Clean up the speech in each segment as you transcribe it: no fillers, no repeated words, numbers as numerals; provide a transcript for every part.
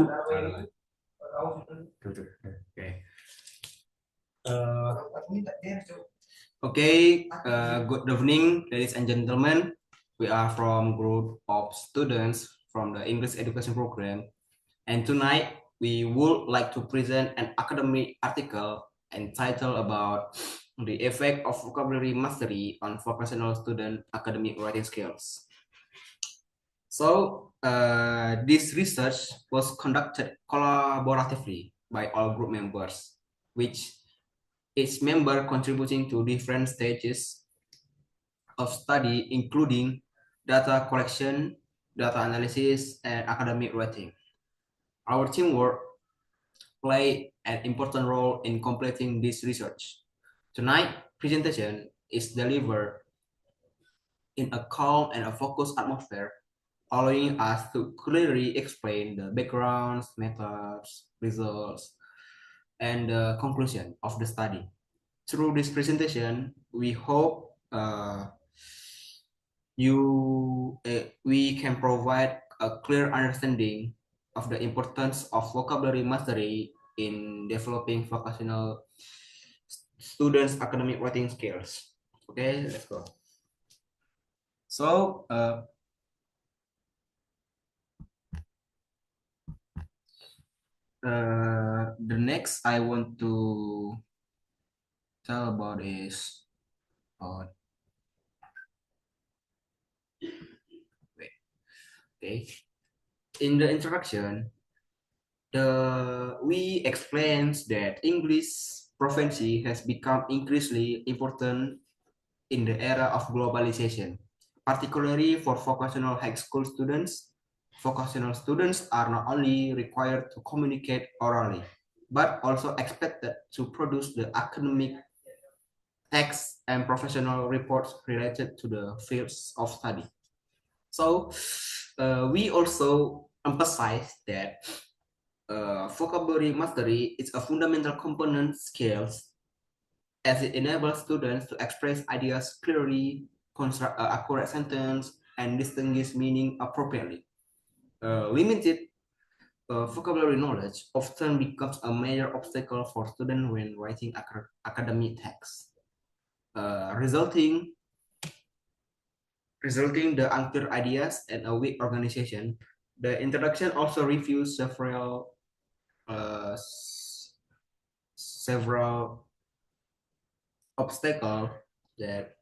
Okay. Okay. Good evening, ladies and gentlemen. We are from group of students from the English education program, and tonight we would like to present an academic article entitled about the effect of vocabulary mastery on vocational student academic writing skills. So this research was conducted collaboratively by all group members, which each member contributing to different stages of study, including data collection, data analysis, and academic writing. Our teamwork played an important role in completing this research. Tonight's presentation is delivered in a calm and a focused atmosphere, allowing us to clearly explain the backgrounds, methods, results, and the conclusion of the study. Through this presentation, we hope we can provide a clear understanding of the importance of vocabulary mastery in developing vocational students' academic writing skills. Okay, let's go. So, the next I want to tell about is okay. In the introduction, we explains that English proficiency has become increasingly important in the era of globalization, particularly for vocational high school students. Vocational students are not only required to communicate orally, but also expected to produce the academic texts and professional reports related to the fields of study. So we also emphasize that vocabulary mastery is a fundamental component skills as it enables students to express ideas clearly, construct accurate sentence, and distinguish meaning appropriately. Limited vocabulary knowledge often becomes a major obstacle for students when writing academic texts, resulting the unclear ideas and a weak organization. The introduction also reviews several obstacles that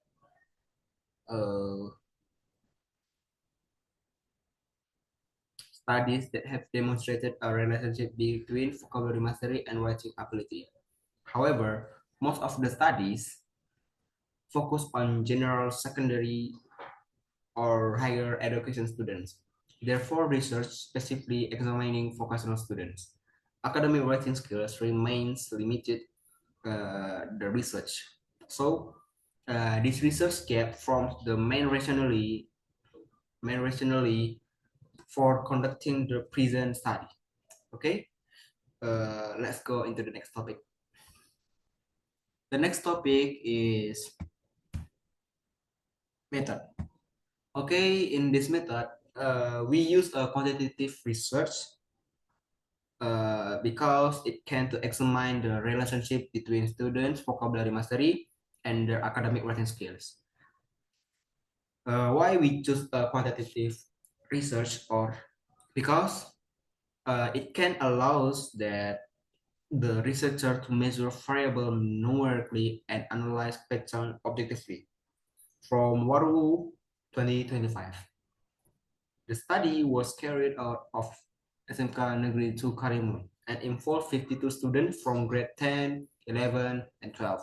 studies that have demonstrated a relationship between vocabulary mastery and writing ability. However, most of the studies focus on general secondary or higher education students. Therefore, research specifically examining vocational students. Academic writing skills remains limited the research. So, this research gap forms the main rationale for conducting the present study. Okay, let's go into the next topic. The next topic is method. Okay, in this method, we use a quantitative research because it can to examine the relationship between students' vocabulary mastery and their academic writing skills. Why we choose a quantitative research, or because it can allows that the researcher to measure variable numerically and analyze pattern objectively. From Waru 2025. The study was carried out of SMK Negeri 2 Karimun and involved 52 students from grade 10, 11, and 12,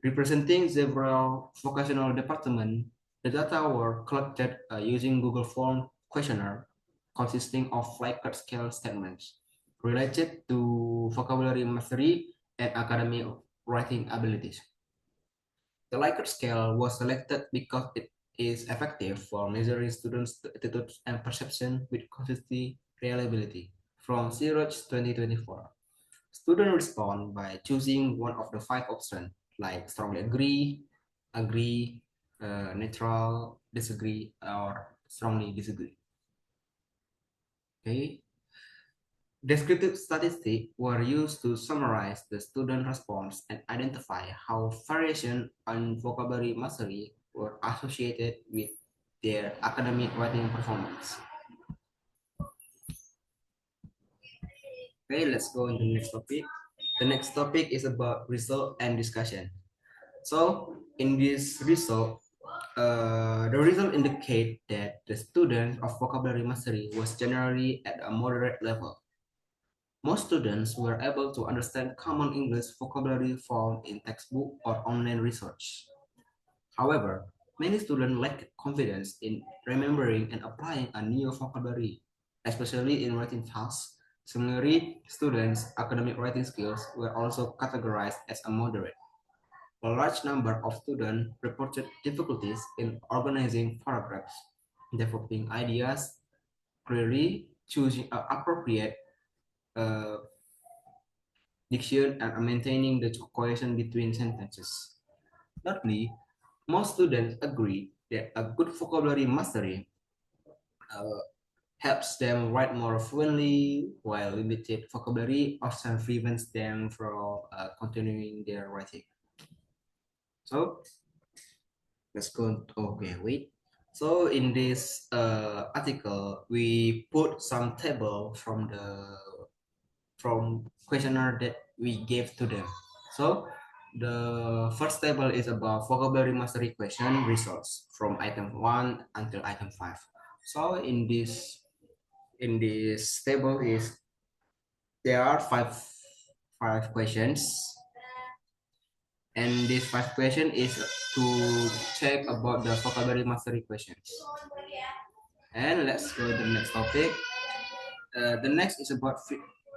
representing several vocational departments. The data were collected using Google Form questionnaire consisting of Likert scale statements related to vocabulary mastery and academic writing abilities. The Likert scale was selected because it is effective for measuring students' attitudes and perception with consistency reliability. From CRUH 2024, students respond by choosing one of the 5 options, like strongly agree, neutral, disagree, or strongly disagree. Okay. Descriptive statistics were used to summarize the student response and identify how variation on vocabulary mastery were associated with their academic writing performance. Okay, let's go into the next topic. The next topic is about result and discussion. So in this result, the result indicate that the student of vocabulary mastery was generally at a moderate level. Most students were able to understand common English vocabulary found in textbook or online research. However, many students lacked confidence in remembering and applying a new vocabulary, especially in writing tasks. Similarly, students' academic writing skills were also categorized as a moderate. A large number of students reported difficulties in organizing paragraphs, developing ideas clearly, choosing an appropriate uh, diction, and maintaining the cohesion between sentences. Thirdly, most students agree that a good vocabulary mastery uh, helps them write more fluently, while limited vocabulary often prevents them from continuing their writing. So let's go. Okay, wait. So in this article, we put some table from questionnaire that we gave to them. So the first table is about vocabulary mastery question results from item 1 until item 5. So in this table is there are five questions, and this five question is to check about the vocabulary mastery questions. And let's go to the next topic. The next is about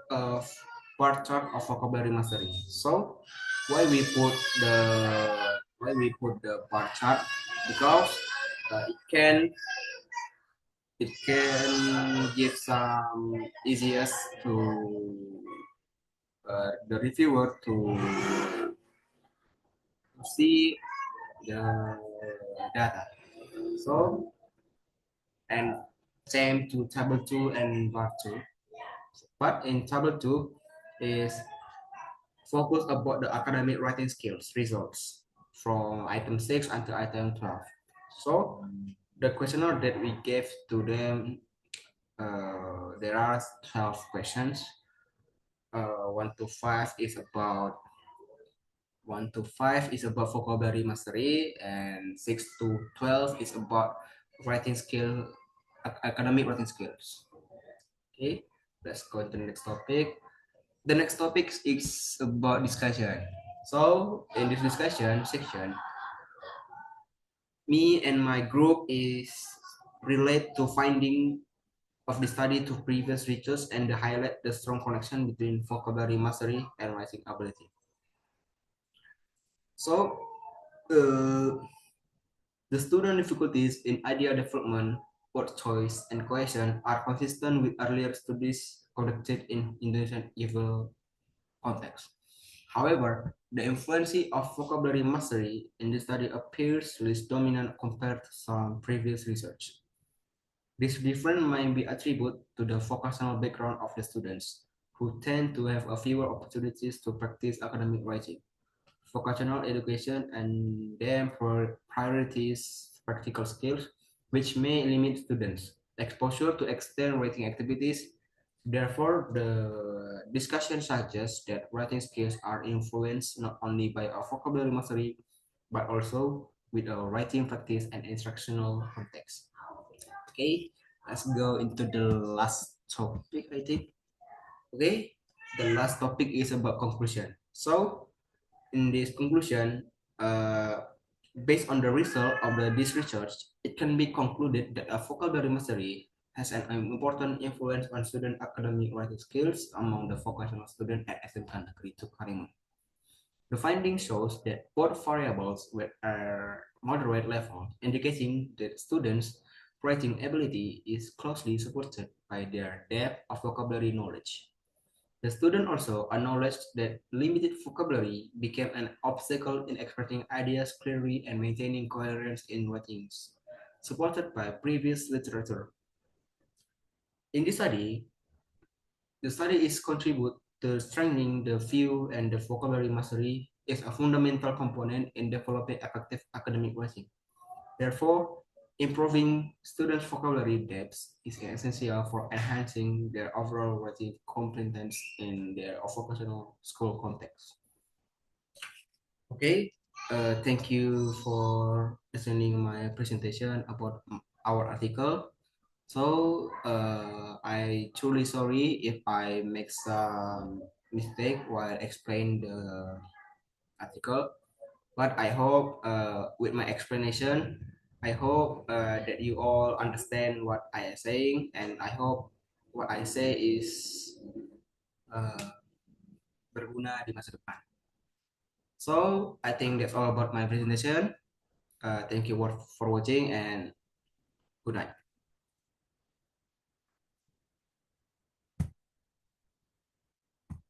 uh, bar chart of vocabulary mastery. So why we put the bar chart? Because it can give some easiest to the reviewer to see the data. So and same to table 2 and bar 2. But in table 2 is focus about the academic writing skills results from item 6 until item 12. So the questionnaire that we gave to them, there are 12 questions. 1 to 5 is about 1 to 5 is about vocabulary mastery, and 6 to 12 is about writing skill, academic writing skills. Okay, let's go to the next topic. The next topic is about discussion. So in this discussion section, me and my group is relate to finding of the study to previous research and highlight the strong connection between vocabulary mastery and writing ability. So uh, the student difficulties in idea development, word choice, and cohesion are consistent with earlier studies conducted in Indonesian evil context. However, the influence of vocabulary mastery in the study appears less dominant compared to some previous research. This difference might be attributed to the vocational background of the students, who tend to have a fewer opportunities to practice academic writing. Vocational education and then priorities practical skills, which may limit students' exposure to external writing activities. Therefore, the discussion suggests that writing skills are influenced not only by a vocabulary mastery, but also with a writing practice and instructional context. Okay, let's go into the last topic, I think. Okay, the last topic is about conclusion. So, in this conclusion, based on the result of this research, it can be concluded that a vocabulary mastery has an important influence on student academic writing skills among the vocational student at SMK Negeri 2 Karimun. The finding shows that both variables were at moderate level, indicating that students' writing ability is closely supported by their depth of vocabulary knowledge. The student also acknowledged that limited vocabulary became an obstacle in expressing ideas clearly and maintaining coherence in writings, supported by previous literature. In this study, The study is contribute to strengthening the view and the vocabulary mastery is a fundamental component in developing effective academic writing. Therefore, improving students' vocabulary depth is essential for enhancing their overall writing competence in their vocational school context. Okay, thank you for listening my presentation about our article. So I truly sorry if I make some mistake while explain the article, but I hope with my explanation, I hope that you all understand what I am saying, and I hope what I say is uh, berguna di masa depan. So I think that's all about my presentation. Thank you for watching and good night.